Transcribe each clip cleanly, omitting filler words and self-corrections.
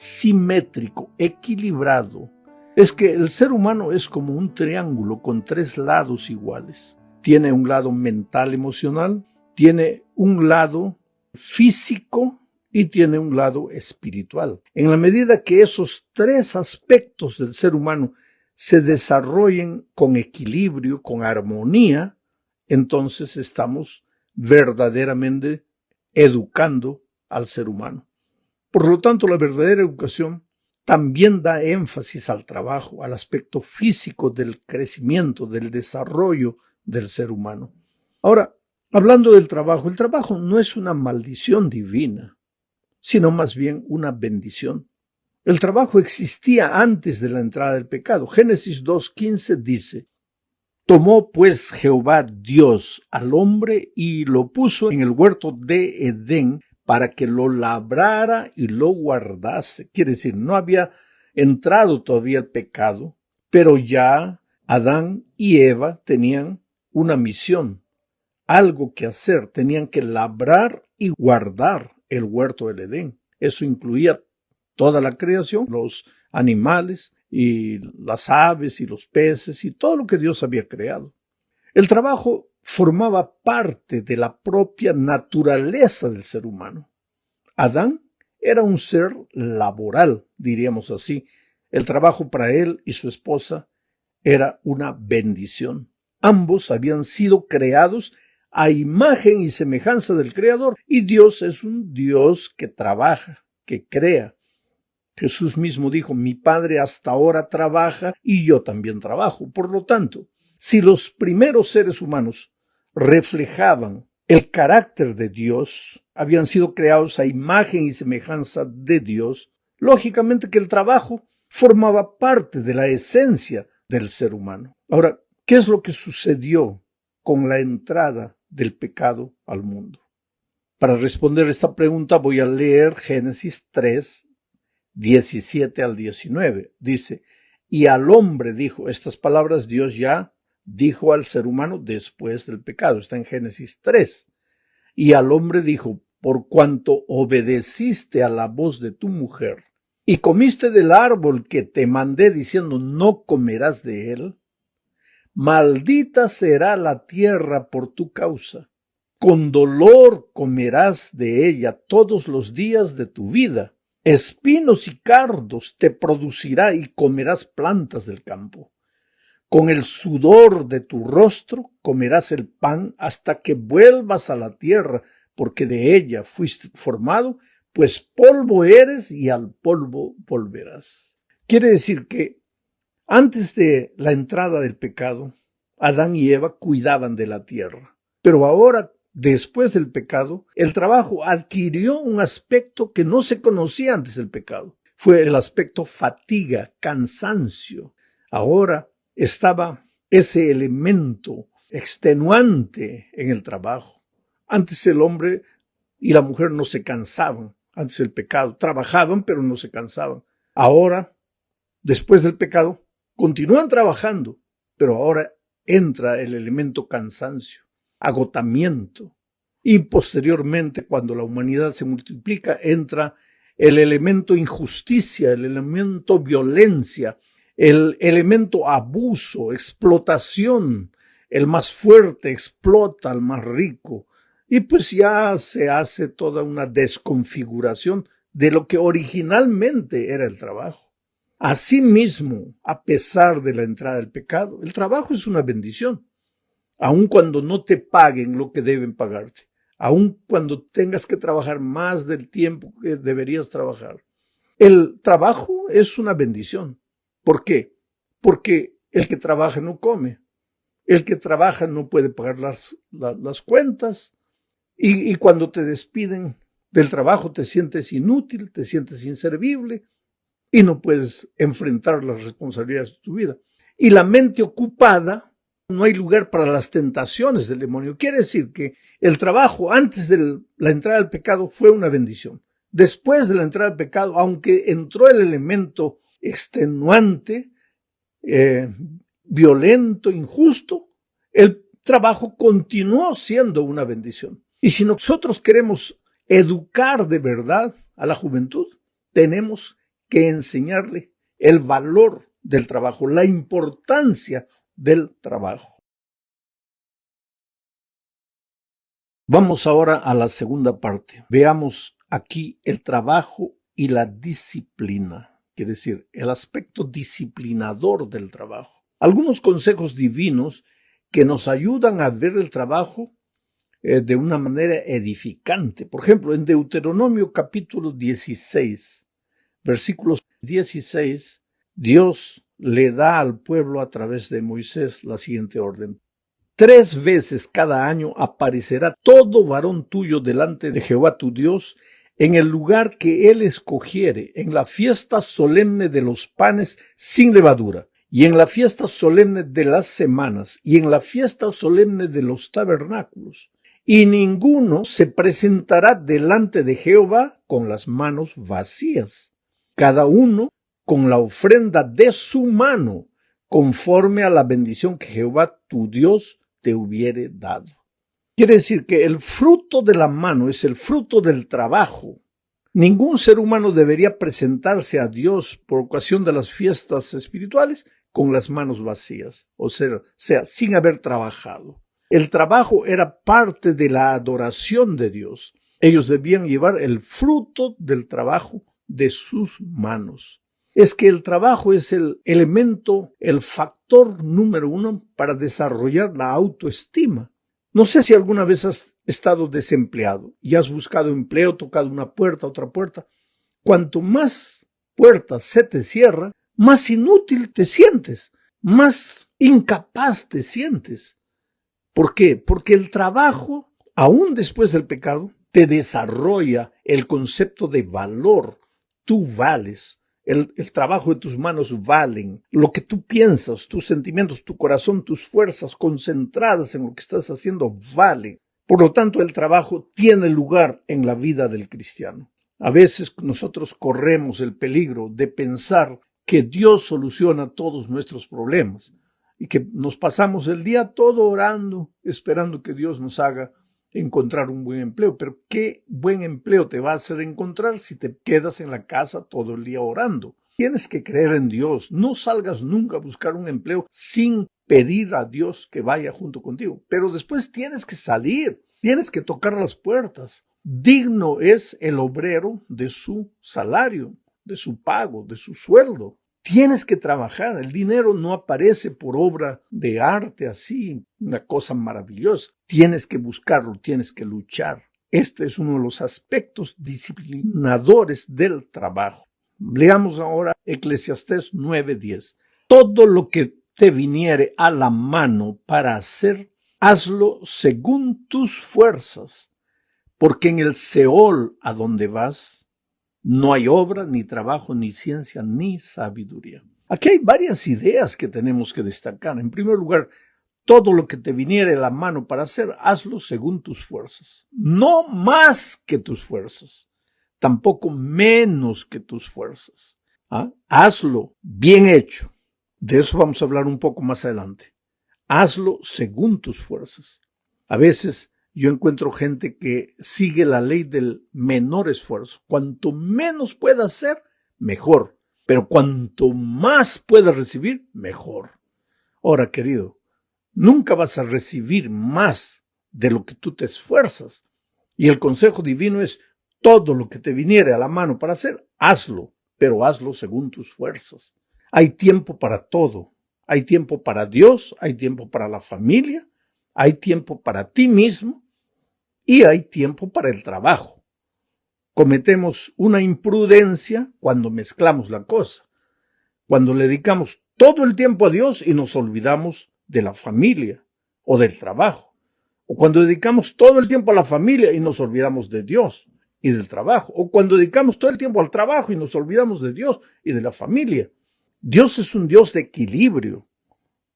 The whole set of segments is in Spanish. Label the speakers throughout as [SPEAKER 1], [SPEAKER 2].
[SPEAKER 1] simétrico, equilibrado. Es que el ser humano es como un triángulo con 3 lados iguales. Tiene un lado mental, emocional, tiene un lado físico y tiene un lado espiritual. En la medida que esos 3 aspectos del ser humano se desarrollen con equilibrio, con armonía, entonces estamos verdaderamente educando al ser humano. Por lo tanto, la verdadera educación también da énfasis al trabajo, al aspecto físico del crecimiento, del desarrollo del ser humano. Ahora, hablando del trabajo, el trabajo no es una maldición divina, sino más bien una bendición. El trabajo existía antes de la entrada del pecado. Génesis 2:15 dice: tomó pues Jehová Dios al hombre y lo puso en el huerto de Edén para que lo labrara y lo guardase. Quiere decir, no había entrado todavía el pecado, pero ya Adán y Eva tenían una misión, algo que hacer. Tenían que labrar y guardar el huerto del Edén. Eso incluía toda la creación, los animales y las aves y los peces y todo lo que Dios había creado. El trabajo formaba parte de la propia naturaleza del ser humano. Adán era un ser laboral, diríamos así. El trabajo para él y su esposa era una bendición. Ambos habían sido creados a imagen y semejanza del Creador, y Dios es un Dios que trabaja, que crea. Jesús mismo dijo: mi Padre hasta ahora trabaja y yo también trabajo. Por lo tanto, si los primeros seres humanos reflejaban el carácter de Dios, habían sido creados a imagen y semejanza de Dios, lógicamente que el trabajo formaba parte de la esencia del ser humano. Ahora, ¿qué es lo que sucedió con la entrada del pecado al mundo? Para responder esta pregunta voy a leer Génesis 3, 17 al 19. Dice: y al hombre dijo, estas palabras Dios ya dijo al ser humano después del pecado. Está en Génesis 3. Y al hombre dijo: por cuanto obedeciste a la voz de tu mujer y comiste del árbol que te mandé diciendo no comerás de él, maldita será la tierra por tu causa. Con dolor comerás de ella todos los días de tu vida. Espinos y cardos te producirá y comerás plantas del campo. Con el sudor de tu rostro comerás el pan hasta que vuelvas a la tierra, porque de ella fuiste formado, pues polvo eres y al polvo volverás. Quiere decir que antes de la entrada del pecado, Adán y Eva cuidaban de la tierra. Pero ahora, después del pecado, el trabajo adquirió un aspecto que no se conocía antes del pecado. Fue el aspecto fatiga, cansancio. Ahora estaba ese elemento extenuante en el trabajo. Antes el hombre y la mujer no se cansaban, antes del pecado. Trabajaban, pero no se cansaban. Ahora, después del pecado, continúan trabajando, pero ahora entra el elemento cansancio, agotamiento. Y posteriormente, cuando la humanidad se multiplica, entra el elemento injusticia, el elemento violencia, el elemento abuso, explotación. El más fuerte explota al más rico. Y pues ya se hace toda una desconfiguración de lo que originalmente era el trabajo. Asimismo, a pesar de la entrada del pecado, el trabajo es una bendición. Aun cuando no te paguen lo que deben pagarte, aun cuando tengas que trabajar más del tiempo que deberías trabajar. El trabajo es una bendición. ¿Por qué? Porque el que trabaja no come. El que trabaja no puede pagar las cuentas. Y cuando te despiden del trabajo te sientes inútil, te sientes inservible y no puedes enfrentar las responsabilidades de tu vida. Y la mente ocupada, no hay lugar para las tentaciones del demonio. Quiere decir que el trabajo antes de la entrada del pecado fue una bendición. Después de la entrada del pecado, aunque entró el elemento extenuante, violento, injusto, el trabajo continuó siendo una bendición. Y si nosotros queremos educar de verdad a la juventud, tenemos que enseñarle el valor del trabajo, la importancia del trabajo. Vamos ahora a la segunda parte. Veamos aquí el trabajo y la disciplina, quiere decir, el aspecto disciplinador del trabajo. Algunos consejos divinos que nos ayudan a ver el trabajo de una manera edificante. Por ejemplo, en Deuteronomio capítulo 16, versículos 16, Dios le da al pueblo a través de Moisés la siguiente orden. 3 veces cada año aparecerá todo varón tuyo delante de Jehová tu Dios en el lugar que él escogiere, en la fiesta solemne de los panes sin levadura, y en la fiesta solemne de las semanas, y en la fiesta solemne de los tabernáculos. Y ninguno se presentará delante de Jehová con las manos vacías, cada uno con la ofrenda de su mano, conforme a la bendición que Jehová tu Dios te hubiere dado. Quiere decir que el fruto de la mano es el fruto del trabajo. Ningún ser humano debería presentarse a Dios por ocasión de las fiestas espirituales con las manos vacías, o sea, sin haber trabajado. El trabajo era parte de la adoración de Dios. Ellos debían llevar el fruto del trabajo de sus manos. Es que el trabajo es el elemento, el factor número 1 para desarrollar la autoestima. No sé si alguna vez has estado desempleado y has buscado empleo, tocado una puerta, otra puerta. Cuanto más puertas se te cierran, más inútil te sientes, más incapaz te sientes. ¿Por qué? Porque el trabajo, aún después del pecado, te desarrolla el concepto de valor. Tú vales. El trabajo de tus manos valen. Lo que tú piensas, tus sentimientos, tu corazón, tus fuerzas concentradas en lo que estás haciendo valen. Por lo tanto, el trabajo tiene lugar en la vida del cristiano. A veces nosotros corremos el peligro de pensar que Dios soluciona todos nuestros problemas y que nos pasamos el día todo orando, esperando que Dios nos haga encontrar un buen empleo. Pero ¿qué buen empleo te va a hacer encontrar si te quedas en la casa todo el día orando? Tienes que creer en Dios. No salgas nunca a buscar un empleo sin pedir a Dios que vaya junto contigo. Pero después tienes que salir, tienes que tocar las puertas. Digno es el obrero de su salario, de su pago, de su sueldo. Tienes que trabajar. El dinero no aparece por obra de arte así, una cosa maravillosa. Tienes que buscarlo, tienes que luchar. Este es uno de los aspectos disciplinadores del trabajo. Leamos ahora Eclesiastés 9:10. Todo lo que te viniere a la mano para hacer, hazlo según tus fuerzas, porque en el Seol a donde vas, no hay obra, ni trabajo, ni ciencia, ni sabiduría. Aquí hay varias ideas que tenemos que destacar. En primer lugar, todo lo que te viniere a la mano para hacer, hazlo según tus fuerzas. No más que tus fuerzas, tampoco menos que tus fuerzas. Hazlo bien hecho. De eso vamos a hablar un poco más adelante. Hazlo según tus fuerzas. A veces yo encuentro gente que sigue la ley del menor esfuerzo. Cuanto menos pueda hacer, mejor. Pero cuanto más pueda recibir, mejor. Ahora, querido, nunca vas a recibir más de lo que tú te esfuerzas. Y el consejo divino es, todo lo que te viniere a la mano para hacer, hazlo, pero hazlo según tus fuerzas. Hay tiempo para todo. Hay tiempo para Dios, hay tiempo para la familia, hay tiempo para ti mismo y hay tiempo para el trabajo. Cometemos una imprudencia cuando mezclamos la cosa, cuando le dedicamos todo el tiempo a Dios y nos olvidamos de la familia o del trabajo, o cuando dedicamos todo el tiempo a la familia y nos olvidamos de Dios y del trabajo, o cuando dedicamos todo el tiempo al trabajo y nos olvidamos de Dios y de la familia. Dios es un Dios de equilibrio.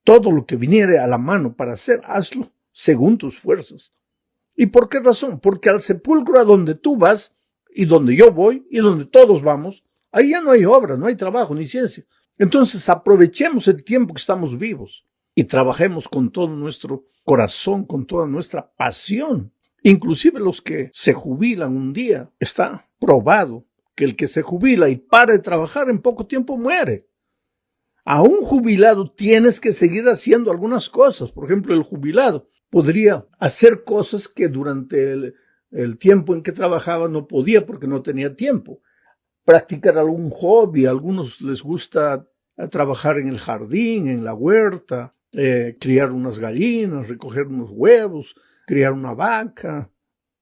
[SPEAKER 1] Todo lo que viniere a la mano para hacer, hazlo según tus fuerzas. ¿Y por qué razón? Porque al sepulcro a donde tú vas y donde yo voy y donde todos vamos, ahí ya no hay obra, no hay trabajo ni ciencia. Entonces aprovechemos el tiempo que estamos vivos y trabajemos con todo nuestro corazón, con toda nuestra pasión. Inclusive los que se jubilan un día, está probado que el que se jubila y para de trabajar en poco tiempo muere. A un jubilado tienes que seguir haciendo algunas cosas. Por ejemplo, el jubilado podría hacer cosas que durante el tiempo en que trabajaba no podía porque no tenía tiempo. Practicar algún hobby, a algunos les gusta trabajar en el jardín, en la huerta, criar unas gallinas, recoger unos huevos, criar una vaca,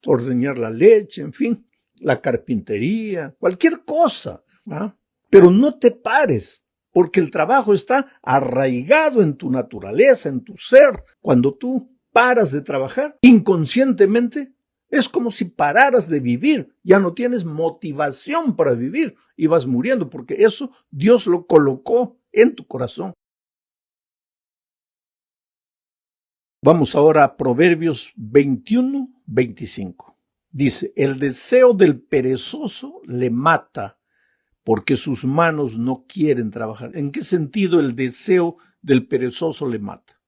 [SPEAKER 1] ordeñar la leche, en fin, la carpintería, cualquier cosa, ¿ah? Pero no te pares, porque el trabajo está arraigado en tu naturaleza, en tu ser. Cuando tú paras de trabajar, inconscientemente, es como si pararas de vivir. Ya no tienes motivación para vivir y vas muriendo, porque eso Dios lo colocó en tu corazón. Vamos ahora a Proverbios 21-25. Dice, el deseo del perezoso le mata, porque sus manos no quieren trabajar. ¿En qué sentido el deseo del perezoso le mata?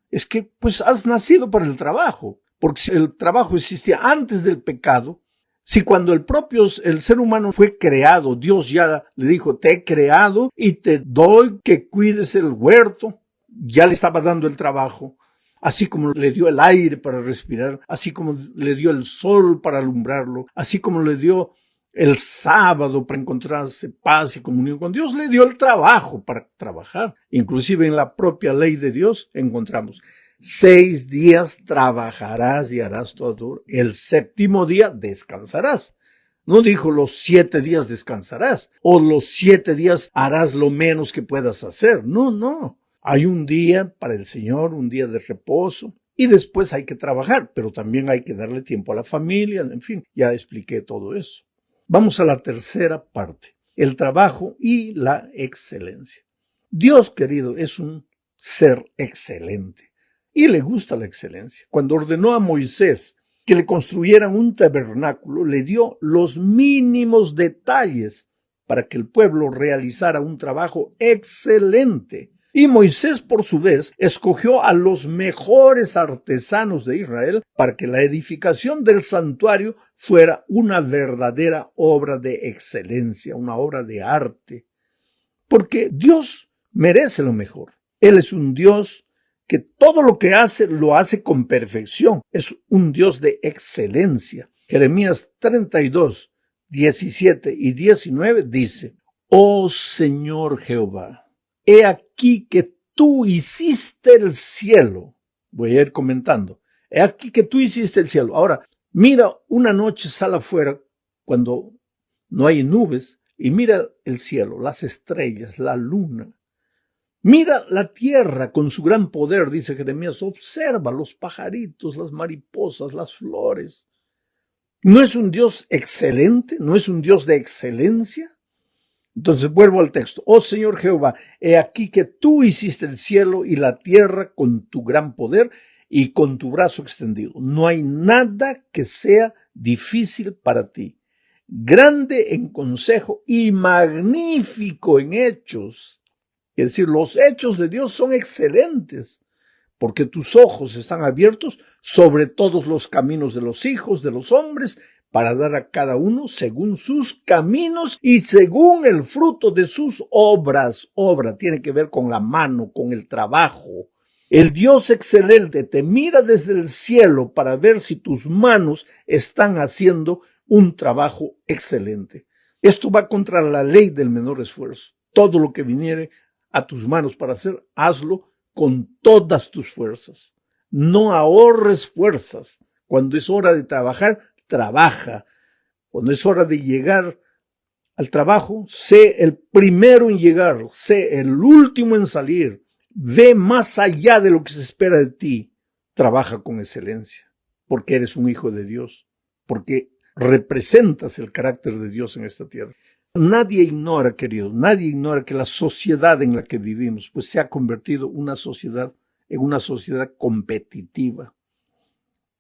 [SPEAKER 1] Es que, pues, has nacido para el trabajo, porque si el trabajo existía antes del pecado, si cuando el ser humano fue creado, Dios ya le dijo, te he creado y te doy que cuides el huerto, ya le estaba dando el trabajo. Así como le dio el aire para respirar, así como le dio el sol para alumbrarlo, así como le dio el sábado para encontrarse paz y comunión con Dios, le dio el trabajo para trabajar. Inclusive en la propia ley de Dios encontramos 6 días trabajarás y harás todo, el 7º día descansarás. No dijo los 7 días descansarás o los 7 días harás lo menos que puedas hacer. No. Hay un día para el Señor, un día de reposo, y después hay que trabajar, pero también hay que darle tiempo a la familia, en fin, ya expliqué todo eso. Vamos a la tercera parte, el trabajo y la excelencia. Dios, querido, es un ser excelente y le gusta la excelencia. Cuando ordenó a Moisés que le construyeran un tabernáculo, le dio los mínimos detalles para que el pueblo realizara un trabajo excelente. Y Moisés, por su vez, escogió a los mejores artesanos de Israel para que la edificación del santuario fuera una verdadera obra de excelencia, una obra de arte. Porque Dios merece lo mejor. Él es un Dios que todo lo que hace, lo hace con perfección. Es un Dios de excelencia. Jeremías 32, 17 y 19 dice, Oh Señor Jehová, he aquí que tú hiciste el cielo. Voy a ir comentando. He aquí que tú hiciste el cielo. Ahora, mira una noche, sal afuera cuando no hay nubes y mira el cielo, las estrellas, la luna. Mira la tierra con su gran poder, dice Jeremías. Observa los pajaritos, las mariposas, las flores. ¿No es un Dios excelente? ¿No es un Dios de excelencia? Entonces vuelvo al texto. Oh Señor Jehová, he aquí que tú hiciste el cielo y la tierra con tu gran poder y con tu brazo extendido. No hay nada que sea difícil para ti. Grande en consejo y magnífico en hechos. Es decir, los hechos de Dios son excelentes, porque tus ojos están abiertos sobre todos los caminos de los hijos de los hombres, para dar a cada uno según sus caminos y según el fruto de sus obras. Obra tiene que ver con la mano, con el trabajo. El Dios excelente te mira desde el cielo para ver si tus manos están haciendo un trabajo excelente. Esto va contra la ley del menor esfuerzo. Todo lo que viniere a tus manos para hacer, hazlo con todas tus fuerzas. No ahorres fuerzas. Cuando es hora de trabajar, trabaja. Cuando es hora de llegar al trabajo, sé el primero en llegar, sé el último en salir. Ve más allá de lo que se espera de ti. Trabaja con excelencia, porque eres un hijo de Dios, porque representas el carácter de Dios en esta tierra. Nadie ignora, querido, nadie ignora que la sociedad en la que vivimos pues se ha convertido en una sociedad competitiva.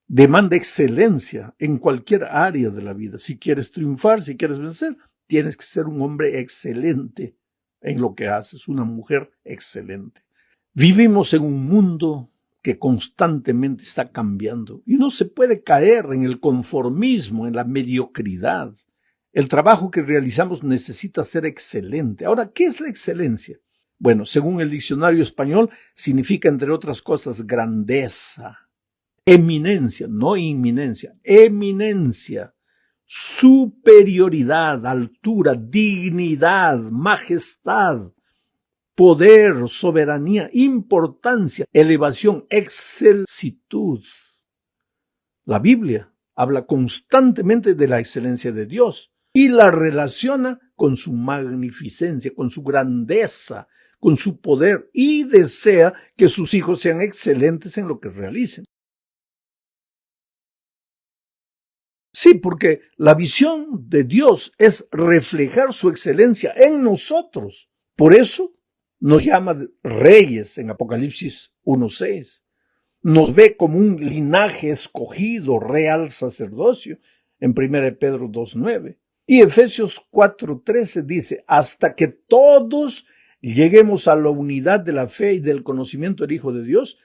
[SPEAKER 1] Demanda excelencia en cualquier área de la vida. Si quieres triunfar, si quieres vencer, tienes que ser un hombre excelente en lo que haces, una mujer excelente. Vivimos en un mundo que constantemente está cambiando y no se puede caer en el conformismo, en la mediocridad, El trabajo que realizamos necesita ser excelente. Ahora, ¿qué es la excelencia? Bueno, según el diccionario español, significa, entre otras cosas, grandeza, eminencia, no inminencia, eminencia, superioridad, altura, dignidad, majestad, poder, soberanía, importancia, elevación, excelsitud. La Biblia habla constantemente de la excelencia de Dios y la relaciona con su magnificencia, con su grandeza, con su poder, y desea que sus hijos sean excelentes en lo que realicen. Sí, porque la visión de Dios es reflejar su excelencia en nosotros. Por eso nos llama reyes en Apocalipsis 1:6. Nos ve como un linaje escogido, real sacerdocio, en 1 Pedro 2:9. Y Efesios 4:13 dice, hasta que todos lleguemos a la unidad de la fe y del conocimiento del Hijo de Dios,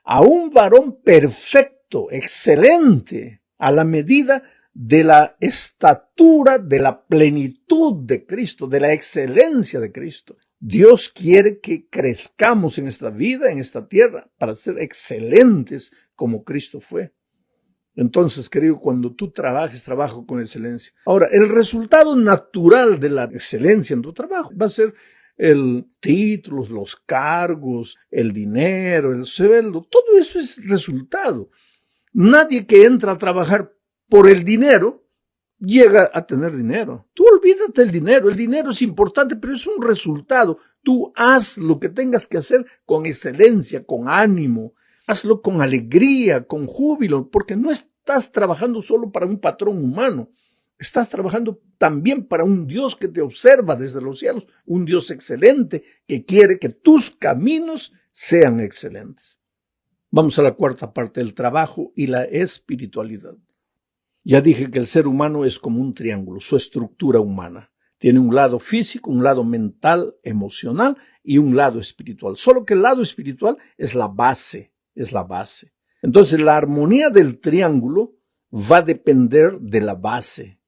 [SPEAKER 1] a un varón perfecto, excelente, a la medida de la estatura, de la plenitud de Cristo, de la excelencia de Cristo. Dios quiere que crezcamos en esta vida, en esta tierra, para ser excelentes como Cristo fue. Entonces, querido, cuando tú trabajes, trabajo con excelencia. Ahora, el resultado natural de la excelencia en tu trabajo va a ser el título, los cargos, el dinero, el sueldo. Todo eso es resultado. Nadie que entra a trabajar por el dinero llega a tener dinero. Tú olvídate del dinero. El dinero es importante, pero es un resultado. Tú haz lo que tengas que hacer con excelencia, con ánimo. Hazlo con alegría, con júbilo, porque no estás trabajando solo para un patrón humano. Estás trabajando también para un Dios que te observa desde los cielos, un Dios excelente que quiere que tus caminos sean excelentes. Vamos a la cuarta parte, el trabajo y la espiritualidad. Ya dije que el ser humano es como un triángulo, su estructura humana. Tiene un lado físico, un lado mental, emocional y un lado espiritual. Solo que el lado espiritual es la base, Entonces la armonía del triángulo va a depender de la base,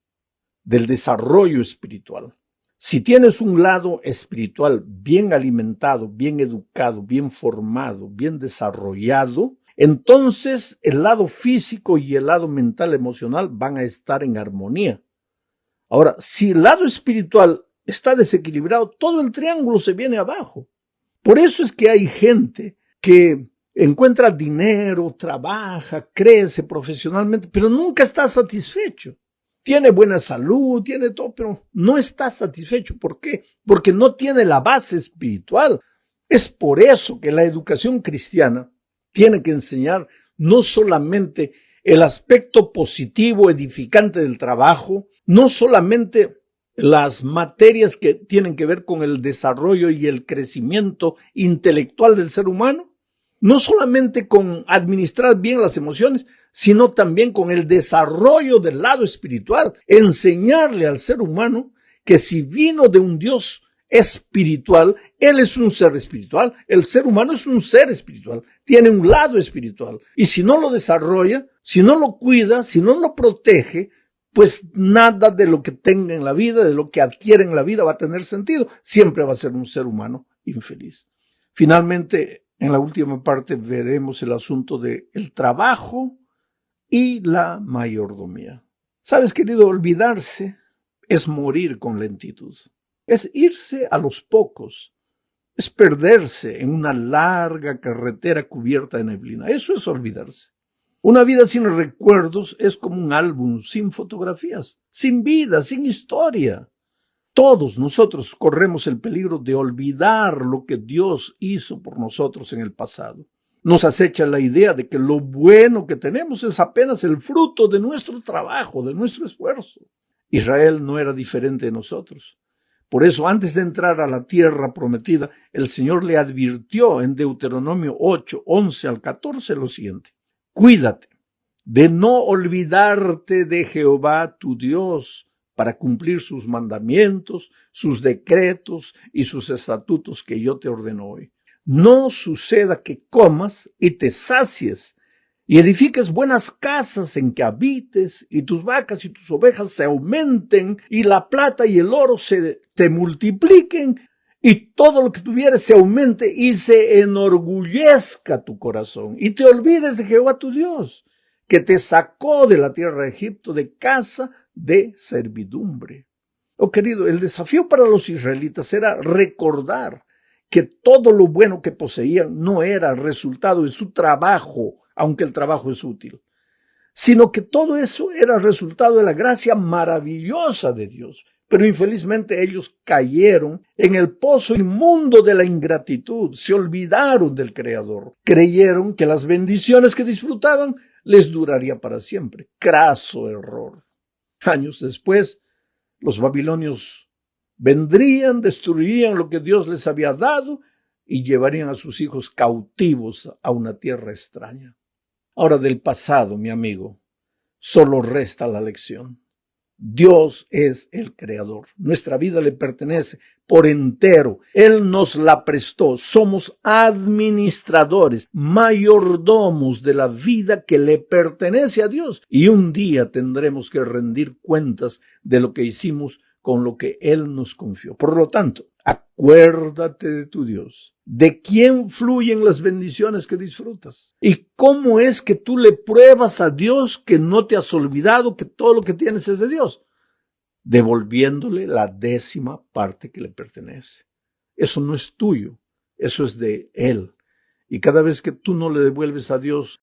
[SPEAKER 1] del desarrollo espiritual. Si tienes un lado espiritual bien alimentado, bien educado, bien formado, bien desarrollado, entonces el lado físico y el lado mental, emocional van a estar en armonía. Ahora, si el lado espiritual está desequilibrado, todo el triángulo se viene abajo. Por eso es que hay gente que encuentra dinero, trabaja, crece profesionalmente, pero nunca está satisfecho. Tiene buena salud, tiene todo, pero no está satisfecho. ¿Por qué? Porque no tiene la base espiritual. Es por eso que la educación cristiana tiene que enseñar no solamente el aspecto positivo, edificante del trabajo, no solamente las materias que tienen que ver con el desarrollo y el crecimiento intelectual del ser humano, no solamente con administrar bien las emociones, sino también con el desarrollo del lado espiritual, enseñarle al ser humano que si vino de un Dios espiritual, él es un ser espiritual, el ser humano es un ser espiritual, tiene un lado espiritual, y si no lo desarrolla, si no lo cuida, si no lo protege, pues nada de lo que tenga en la vida, de lo que adquiere en la vida va a tener sentido, siempre va a ser un ser humano infeliz. Finalmente, en la última parte veremos el asunto del trabajo y la mayordomía. ¿Sabes, querido? Olvidarse es morir con lentitud. Es irse a los pocos, es perderse en una larga carretera cubierta de neblina. Eso es olvidarse. Una vida sin recuerdos es como un álbum sin fotografías, sin vida, sin historia. Todos nosotros corremos el peligro de olvidar lo que Dios hizo por nosotros en el pasado. Nos acecha la idea de que lo bueno que tenemos es apenas el fruto de nuestro trabajo, de nuestro esfuerzo. Israel no era diferente de nosotros. Por eso, antes de entrar a la tierra prometida, el Señor le advirtió en Deuteronomio 8, 11 al 14 lo siguiente. Cuídate de no olvidarte de Jehová tu Dios para cumplir sus mandamientos, sus decretos y sus estatutos que yo te ordeno hoy. No suceda que comas y te sacies y edifiques buenas casas en que habites, y tus vacas y tus ovejas se aumenten, y la plata y el oro te multipliquen, y todo lo que tuvieres se aumente y se enorgullezca tu corazón, y te olvides de Jehová tu Dios, que te sacó de la tierra de Egipto, de casa de servidumbre. Oh querido, el desafío para los israelitas era recordar que todo lo bueno que poseían no era resultado de su trabajo, aunque el trabajo es útil, sino que todo eso era resultado de la gracia maravillosa de Dios. Pero infelizmente ellos cayeron en el pozo inmundo de la ingratitud, se olvidaron del Creador, creyeron que las bendiciones que disfrutaban les duraría para siempre. Craso error. Años después, los babilonios vendrían, destruirían lo que Dios les había dado y llevarían a sus hijos cautivos a una tierra extraña. Ahora del pasado, mi amigo, solo resta la lección. Dios es el Creador. Nuestra vida le pertenece por entero. Él nos la prestó. Somos administradores, mayordomos de la vida que le pertenece a Dios. Y un día tendremos que rendir cuentas de lo que hicimos con lo que Él nos confió. Por lo tanto, acuérdate de tu Dios, de quién fluyen las bendiciones que disfrutas y cómo es que tú le pruebas a Dios que no te has olvidado que todo lo que tienes es de Dios, devolviéndole la 10ª parte que le pertenece. Eso no es tuyo, eso es de Él. Y cada vez que tú no le devuelves a Dios